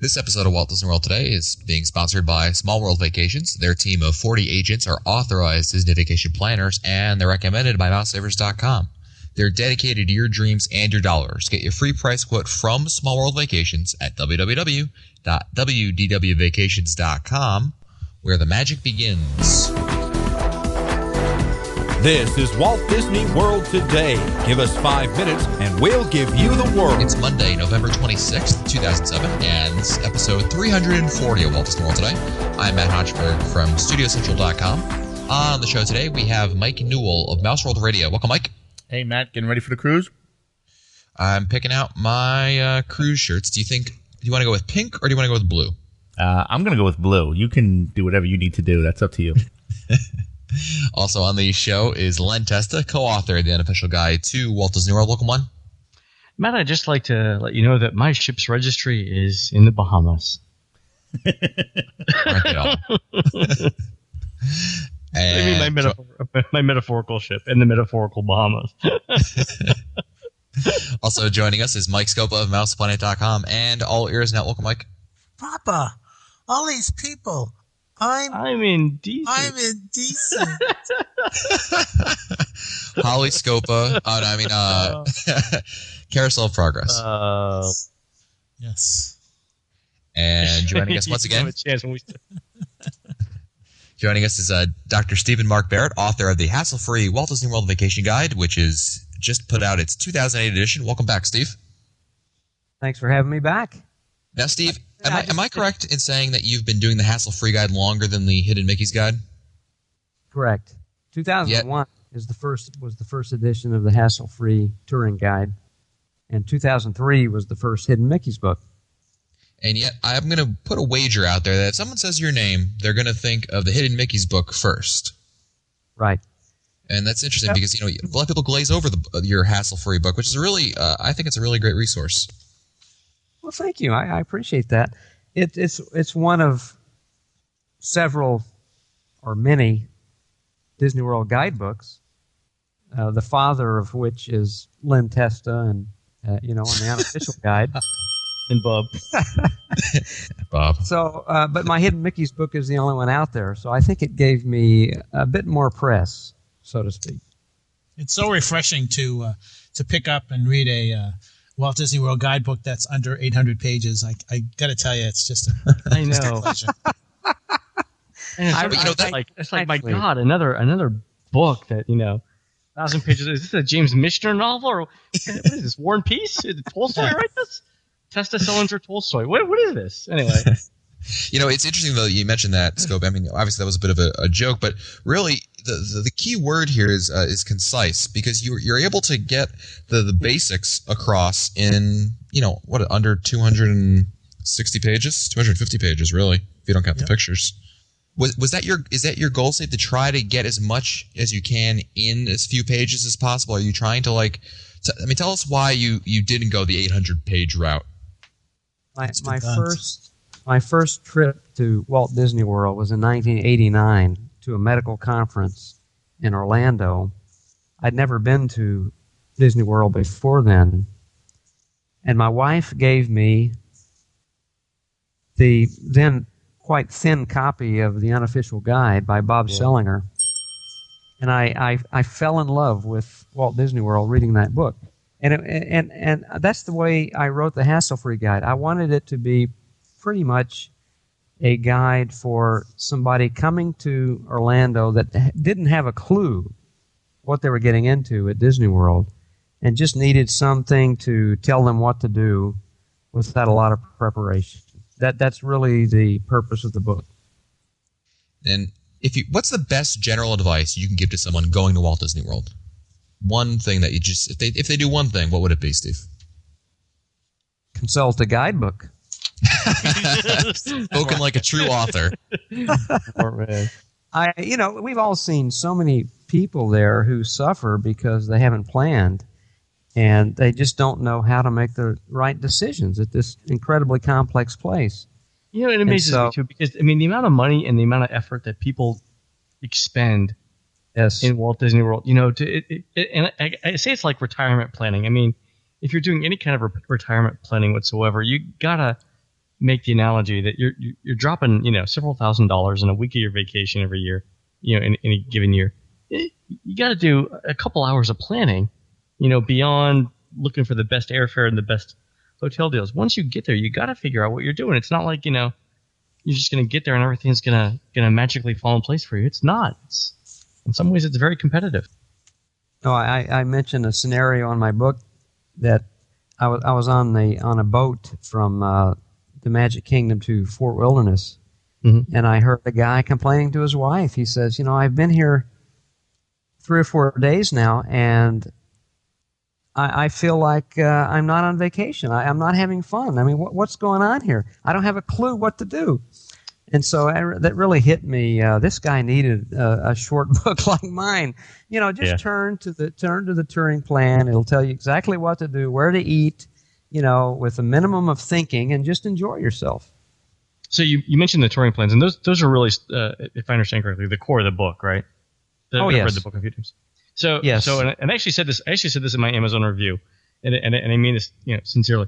This episode of Walt Disney World Today is being sponsored by Small World Vacations. Their team of 40 agents are authorized Disney vacation planners, and they're recommended by MouseSavers.com. They're dedicated to your dreams and your dollars. Get your free price quote from Small World Vacations at www.wdwvacations.com, where the magic begins. This is Walt Disney World Today. Give us 5 minutes and we'll give you the world. It's Monday, November 26th, 2007, and this is episode 340 of Walt Disney World Today. I'm Matt Hodgeberg from StudioCentral.com. On the show today, we have Mike Newell of Mouse World Radio. Welcome, Mike. Hey, Matt, getting ready for the cruise? I'm picking out my cruise shirts. Do you want to go with pink or do you want to go with blue? I'm going to go with blue. You can do whatever you need to do. That's up to you. Also on the show is Len Testa, co-author of the unofficial guide to Walt Disney World. Welcome, Len. Matt, I'd just like to let you know that my ship's registry is in the Bahamas. Aren't they all? I mean my metaphorical ship in the metaphorical Bahamas. Also joining us is Mike Scopa of MousePlanet.com and All Ears Net. Welcome, Mike. Papa, all these people. I'm indecent. Holly Scopa. Carousel of Progress. Yes. And joining us once again. Joining us is Dr. Stephen Mark Barrett, author of the hassle-free Walt Disney World Vacation Guide, which is just put out its 2008 edition. Welcome back, Steve. Thanks for having me back. Now, Steve, am I correct in saying that you've been doing the hassle-free guide longer than the Hidden Mickey's guide? Correct. 2001 was the first edition of the hassle-free touring guide, and 2003 was the first Hidden Mickey's book. And yet, I'm going to put a wager out there that if someone says your name, they're going to think of the Hidden Mickey's book first. Right. And that's interesting because a lot of people glaze over your hassle-free book, which is I think it's a really great resource. Well, thank you. I appreciate that. It's one of several or many Disney World guidebooks, the father of which is Len Testa and, on the unofficial guide. And Bob. Bob. So, but my Hidden Mickey's book is the only one out there, so I think it gave me a bit more press, so to speak. It's so refreshing to pick up and read a Walt Disney World guidebook that's under 800 pages. I got to tell you, it's just a pleasure. It's like, my God, another book that 1,000 pages. Is this a James Michener novel or what is this? War and Peace? Did Tolstoy write this? Testa, Salinger, Tolstoy. What is this anyway? It's interesting though you mentioned that, Scope. I mean, obviously that was a bit of a joke, but really the key word here is concise, because you're able to get the basics across in under 260 pages, 250 pages really, if you don't count the pictures. Is that your goal, Steve, to try to get as much as you can in as few pages as possible? Are you trying to tell us why you didn't go the 800 page route? My first trip to Walt Disney World was in 1989 to a medical conference in Orlando. I'd never been to Disney World before then, and my wife gave me the then quite thin copy of the unofficial guide by Bob Selinger, and I fell in love with Walt Disney World reading that book. And that's the way I wrote the hassle-free guide. I wanted it to be pretty much a guide for somebody coming to Orlando that didn't have a clue what they were getting into at Disney World and just needed something to tell them what to do without a lot of preparation. That's really the purpose of the book. And what's the best general advice you can give to someone going to Walt Disney World? One thing that if they do one thing, what would it be, Steve? Consult a guidebook. Spoken like a true author. We've all seen so many people there who suffer because they haven't planned, and they just don't know how to make the right decisions at this incredibly complex place. It amazes me too, because the amount of money and the amount of effort that people expend in Walt Disney World, and I say it's like retirement planning. I mean, if you're doing any kind of retirement planning whatsoever, you gotta make the analogy that you're dropping several $1,000s in a week of your vacation every year, in any given year. You got to do a couple hours of planning, beyond looking for the best airfare and the best hotel deals. Once you get there, you got to figure out what you're doing. It's not like you're just going to get there and everything's going to magically fall in place for you. It's not. In some ways, it's very competitive. Oh, I mentioned a scenario in my book that I was on a boat from the Magic Kingdom to Fort Wilderness, and I heard a guy complaining to his wife. He says, I've been here 3 or 4 days now, and I feel like I'm not on vacation. I'm not having fun. I mean, what's going on here? I don't have a clue what to do. And so that really hit me. This guy needed a short book like mine. Turn to the touring plan. It'll tell you exactly what to do, where to eat, with a minimum of thinking, and just enjoy yourself. So you mentioned the touring plans, and those are really, if I understand correctly, the core of the book, right? Yes. I've read the book a few times. So yes. And I actually said this in my Amazon review, and I mean this sincerely.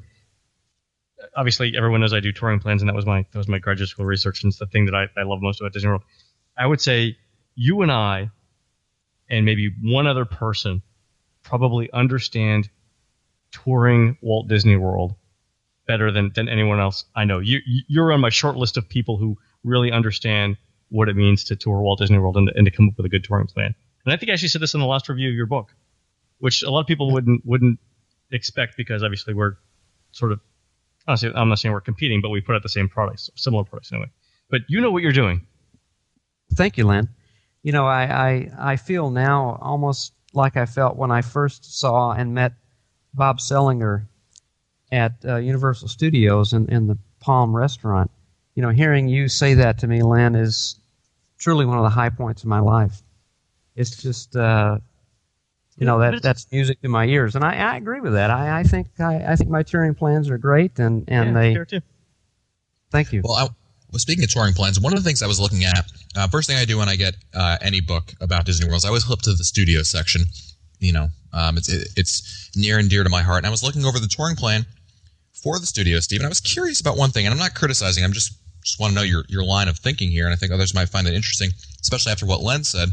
Obviously, everyone knows I do touring plans, and that was my graduate school research, and it's the thing that I love most about Disney World. I would say you and I, and maybe one other person, probably understand touring Walt Disney World better than anyone else I know. You're on my short list of people who really understand what it means to tour Walt Disney World and to come up with a good touring plan. And I think I actually said this in the last review of your book, which a lot of people wouldn't expect, because obviously we're sort of, honestly, I'm not saying we're competing, but we put out the same products, similar products anyway. But you know what you're doing. Thank you, Len. I feel now almost like I felt when I first saw and met Bob Sellinger at Universal Studios in the Palm Restaurant. Hearing you say that to me, Len, is truly one of the high points of my life. It's just, that's music to my ears, and I agree with that. I think my touring plans are great, and they. Too. Thank you. Well, speaking of touring plans, one of the things I was looking at, first thing I do when I get any book about Disney World is I always flip to the studio section. It's near and dear to my heart, and I was looking over the touring plan for the studio, Steve, and I was curious about one thing, and I'm not criticizing. I'm just want to know your line of thinking here, and I think others might find that interesting, especially after what Len said.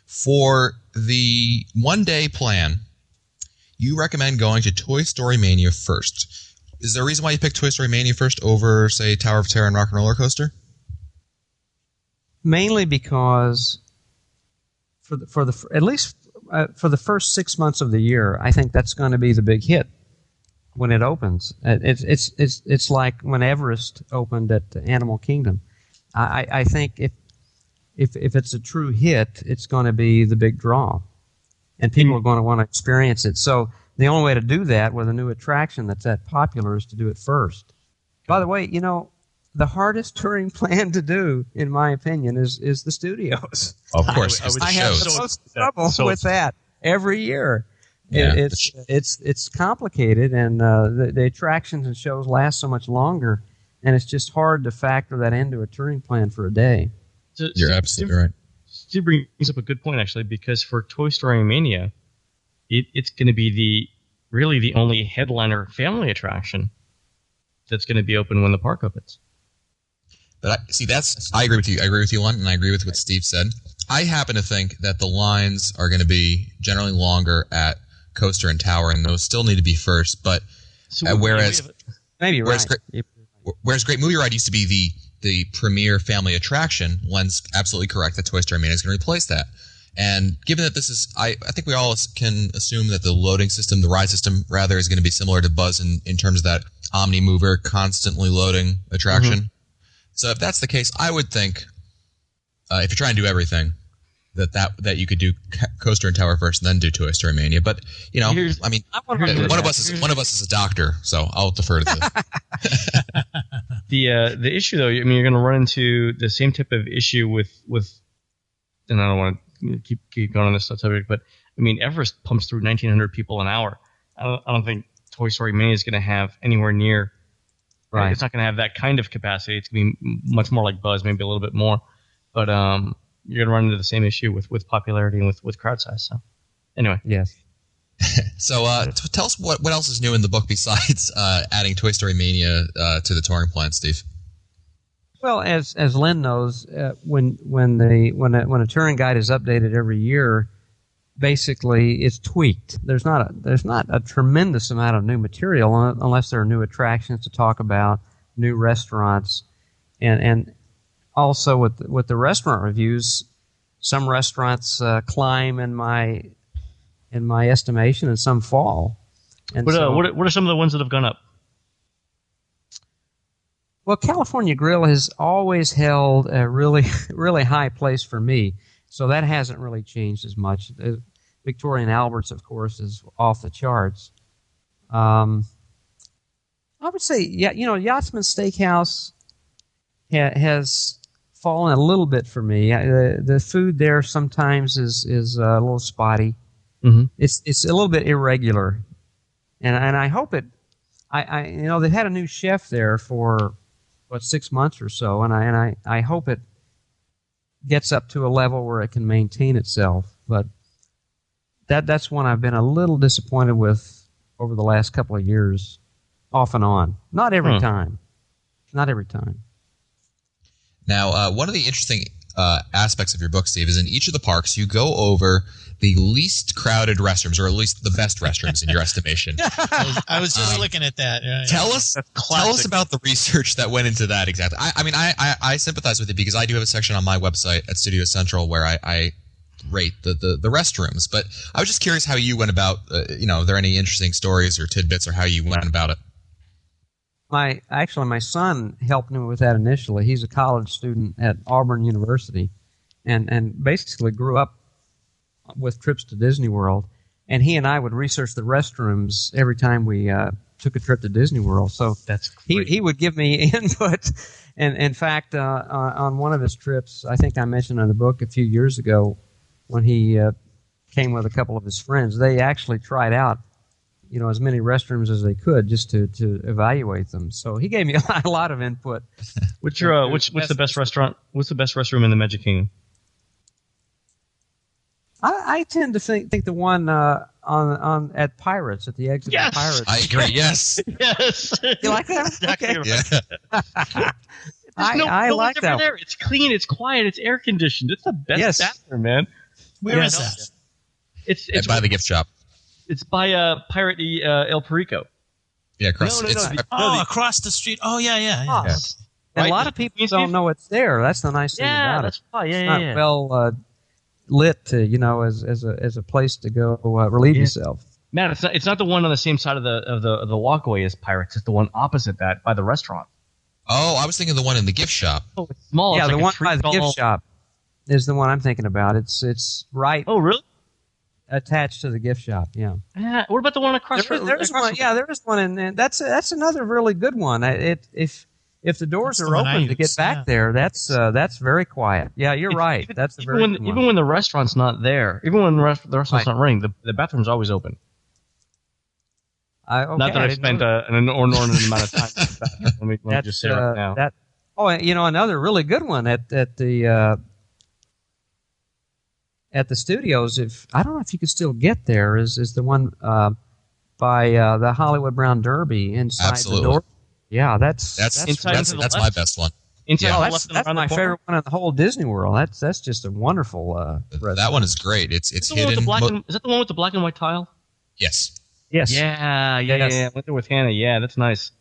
For the one-day plan, you recommend going to Toy Story Mania first. Is there a reason why you picked Toy Story Mania first over, say, Tower of Terror and Rock and Roller Coaster? Mainly because for the first 6 months of the year, I think that's going to be the big hit when it opens. It's like when Everest opened at Animal Kingdom. I think if it's a true hit, it's going to be the big draw, and people are going to want to experience it. So the only way to do that with a new attraction that's that popular is to do it first. By the way, the hardest touring plan to do, in my opinion, is the studios. Of course, I have the most trouble with that every year. Yeah. It's complicated, and the attractions and shows last so much longer, and it's just hard to factor that into a touring plan for a day. You're absolutely right. Steve brings up a good point, actually, because for Toy Story Mania, it's going to be the only headliner family attraction that's going to be open when the park opens. But I agree with you. I agree with you, Lon, and I agree with what Steve said. I happen to think that the lines are going to be generally longer at Coaster and Tower, and those still need to be first. But whereas Great Movie Ride used to be the premier family attraction, Len's absolutely correct that Toy Story Mania is going to replace that. And given that this is, I think we all can assume that the loading system, the ride system, rather, is going to be similar to Buzz in terms of that Omni-Mover constantly loading attraction. Mm-hmm. So if that's the case, I would think, if you're trying to do everything, that you could do Coaster and Tower first, and then do Toy Story Mania. But one of us is a doctor, so I'll defer to the. The issue, though, I mean, you're going to run into the same type of issue with, and I don't want to keep going on this subject, but I mean, Everest pumps through 1,900 people an hour. I don't think Toy Story Mania is going to have anywhere near. Right. It's not going to have that kind of capacity. It's going to be much more like Buzz, maybe a little bit more. But you're going to run into the same issue with popularity and with crowd size. So, anyway. Yes. So tell us what else is new in the book besides adding Toy Story Mania to the touring plan, Steve. Well, as Lynn knows, when a touring guide is updated every year, basically it's tweaked. There's not a tremendous amount of new material unless there are new attractions to talk about, new restaurants, and also with the restaurant reviews, some restaurants climb in my estimation, and some fall. And what are some of the ones that have gone up? Well, California Grill has always held a really, really high place for me, so that hasn't really changed as much. Victoria and Albert's, of course, is off the charts. I would say, Yachtsman Steakhouse has fallen a little bit for me. The food there sometimes is a little spotty. Mm-hmm. It's a little bit irregular, and I hope it. They've had a new chef there for 6 months or so, and I hope it gets up to a level where it can maintain itself. But that's one I've been a little disappointed with over the last couple of years, off and on. Not every time. Not every time. Now, one of the interesting aspects of your book, Steve, is in each of the parks you go over the least crowded restrooms, or at least the best restrooms in your estimation. I was just looking at that. Yeah. Tell us about the research that went into that exactly. I sympathize with it because I do have a section on my website at Studio Central where I rate the restrooms. But I was just curious how you went about, are there any interesting stories or tidbits or how you went about it? My son helped me with that initially. He's a college student at Auburn University and basically grew up with trips to Disney World. And he and I would research the restrooms every time we took a trip to Disney World. So that's great. He would give me input. And in fact, on one of his trips, I think I mentioned in the book a few years ago, when he came with a couple of his friends, they actually tried out as many restrooms as they could just to evaluate them. So he gave me a lot of input. What's the best restaurant? What's the best restroom in the Magic Kingdom? I tend to think the one on at Pirates, at the exit of Pirates. I agree. Yes. Yes. You like that? Exactly Okay. Right. Yeah. I like that one. There. It's clean. It's quiet. It's air conditioned. It's the best bathroom, man. Where is that? It's by the gift shop. It's by Pirate El Perico. Yeah, across. Across the street. Oh, yeah. And a lot of people don't know it's there. That's the nice thing about it. It's not well lit, as a place to go relieve yourself. Man, it's not the one on the same side of the walkway as Pirates. It's the one opposite that by the restaurant. Oh, I was thinking the one in the gift shop. Oh, it's small. Yeah, it's the like one by the gift shop is the one I'm thinking about. It's right. Oh, really? Attached to the gift shop. Yeah. What about the one across? There's one. Yeah, there is one, and that's another really good one. If the doors are open to get back there, that's very quiet. Yeah, you're right. That's even when the restaurant's not there, even when the restaurant's not running, the bathroom's always open. Not that I've spent an inordinate amount of time in the bathroom. Let me just say right now. Another really good one at the studios. If I don't know if you can still get there, is the one by the Hollywood Brown Derby inside the door. Yeah, that's my best one. That's my favorite one in the whole Disney World. That's just a wonderful. That one is great. It's hidden. Is that the one with the black and white tile? Yes. Yes. Yeah. I went there with Hannah. Yeah, that's nice.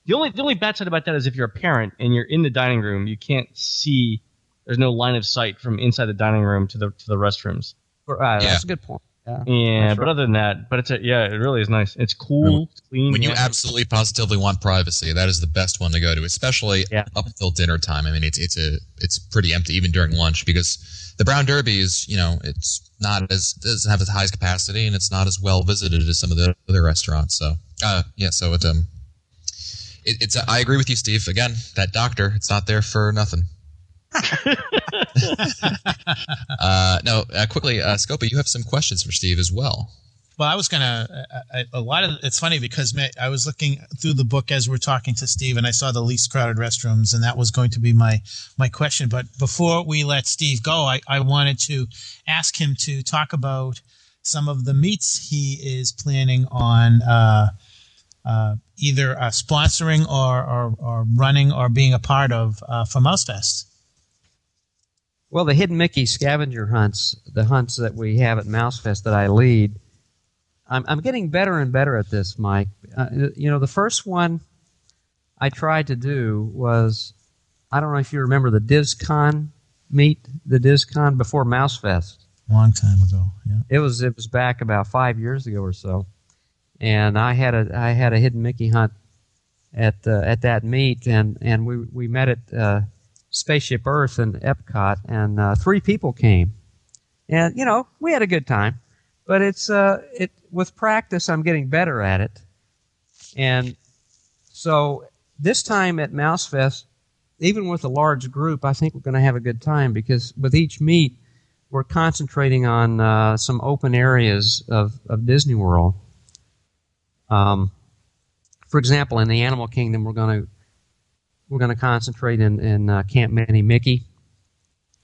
The only bad side about that is if you're a parent and you're in the dining room, you can't see. There's no line of sight from inside the dining room to the restrooms. That's a good point. Yeah, but other than that, it really is nice. It's cool, it's clean. When you absolutely positively want privacy, that is the best one to go to, especially up until dinner time. I mean, it's pretty empty even during lunch because the Brown Derby is, it's doesn't have the highest capacity and it's not as well visited as some of the other restaurants. So it's I agree with you, Steve. Again, that doctor, it's not there for nothing. Quickly, Scopa, you have some questions for Steve as well. Well, I was it's funny because I was looking through the book as we're talking to Steve, and I saw the least crowded restrooms, and that was going to be my question. But before we let Steve go, I wanted to ask him to talk about some of the meets he is planning on either sponsoring or running or being a part of for MouseFest. Well, the Hidden Mickey scavenger hunts, the hunts that we have at MouseFest that I lead, I'm getting better and better at this, Mike. The first one I tried to do was, I don't know if you remember the DizCon meet, the DizCon before MouseFest. Long time ago, yeah. It was back about 5 years ago or so, and I had a Hidden Mickey hunt at that meet, and we met at Spaceship Earth in Epcot, and 3 people came, and we had a good time, but with practice I'm getting better at it, and so this time at MouseFest, even with a large group, I think we're going to have a good time because with each meet we're concentrating on some open areas of Disney World. For example, in the Animal Kingdom, we're going to concentrate in Camp Minnie Mickey.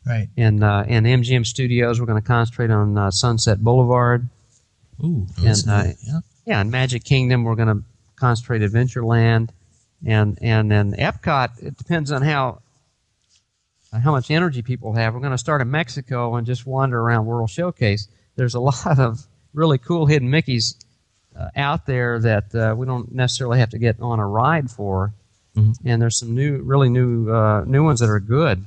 Right. In MGM Studios, we're going to concentrate on Sunset Boulevard. Ooh. And yeah, in Magic Kingdom, we're going to concentrate Adventureland, and in Epcot, it depends on how much energy people have. We're going to start in Mexico and just wander around World Showcase. There's a lot of really cool hidden Mickeys out there that we don't necessarily have to get on a ride for. Mm-hmm. And there's some really new ones that are good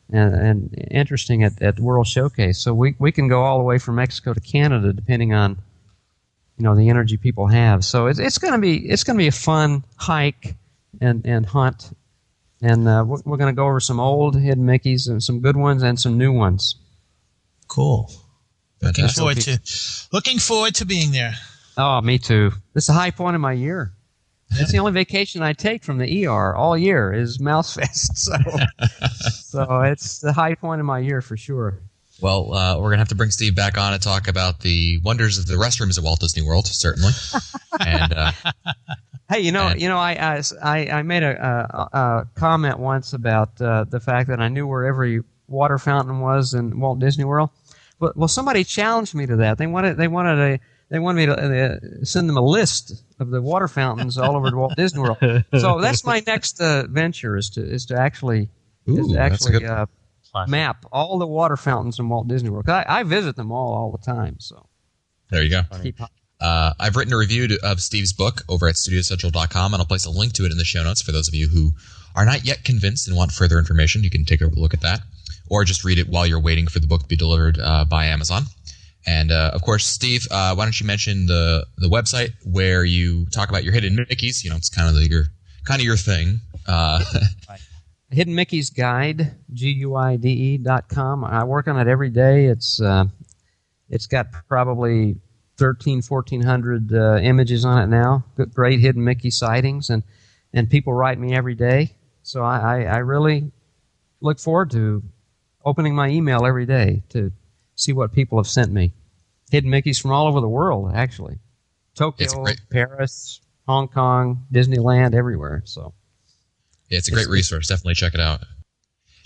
and interesting at World Showcase. So we can go all the way from Mexico to Canada depending on the energy people have. So it's going to be a fun hike and hunt. And we're going to go over some old hidden Mickeys and some good ones and some new ones. Cool. Looking Fantastic. forward to being there. Oh, me too. This is a high point of my year. That's the only vacation I take from the ER all year is MouseFest. So it's the high point of my year for sure. Well, we're going to have to bring Steve back on and talk about the wonders of the restrooms at Walt Disney World, certainly. And hey, I made a comment once about the fact that I knew where every water fountain was in Walt Disney World. Well, somebody challenged me to that. They wanted me to send them a list of the water fountains all over Walt Disney World. So that's my next venture is to actually map all the water fountains in Walt Disney World. 'Cause I visit them all the time. So there you go. I've written a review of Steve's book over at studiocentral.com, and I'll place a link to it in the show notes for those of you who are not yet convinced and want further information. You can take a look at that, or just read it while you're waiting for the book to be delivered by Amazon. And of course, Steve, why don't you mention the website where you talk about your hidden Mickeys? It's kind of your thing. Hidden Mickey's Guide, GUIDE.com. I work on it every day. It's got probably 1,400 images on it now. Great hidden Mickey sightings, and people write me every day. So I really look forward to opening my email every day to see what people have sent me. Hidden Mickeys from all over the world, actually. Tokyo, Paris, Hong Kong, Disneyland, everywhere. So. Yeah, it's a great resource. Definitely check it out.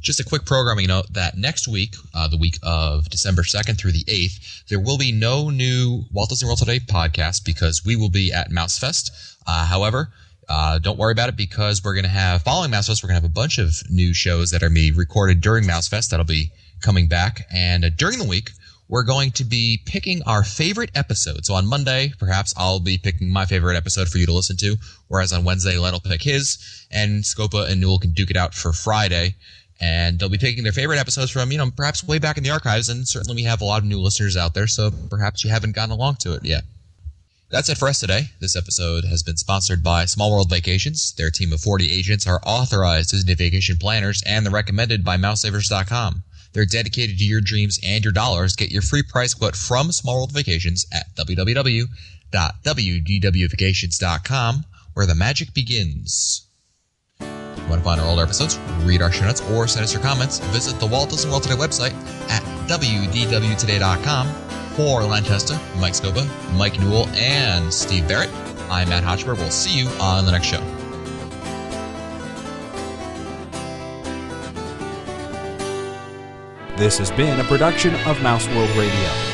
Just a quick programming note that next week, the week of December 2nd through the 8th, there will be no new Walt Disney World Today podcast because we will be at MouseFest. However, don't worry about it because following MouseFest, we're going to have a bunch of new shows that are being recorded during MouseFest that'll be coming back. And during the week, we're going to be picking our favorite episode. So on Monday, perhaps I'll be picking my favorite episode for you to listen to, whereas on Wednesday, Len will pick his, and Scopa and Newell can duke it out for Friday. And they'll be picking their favorite episodes from, perhaps way back in the archives, and certainly we have a lot of new listeners out there, so perhaps you haven't gotten along to it yet. That's it for us today. This episode has been sponsored by Small World Vacations. Their team of 40 agents are authorized Disney vacation planners, and they're recommended by MouseSavers.com. They're dedicated to your dreams and your dollars. Get your free price quote from Small World Vacations at www.wdwvacations.com, where the magic begins. If you want to find our older episodes, read our show notes, or send us your comments, visit the Walt Disney World Today website at wdwtoday.com. For Len Testa, Mike Scopa, Mike Newell, and Steve Barrett, I'm Matt Hotchberg. We'll see you on the next show. This has been a production of Mouse World Radio.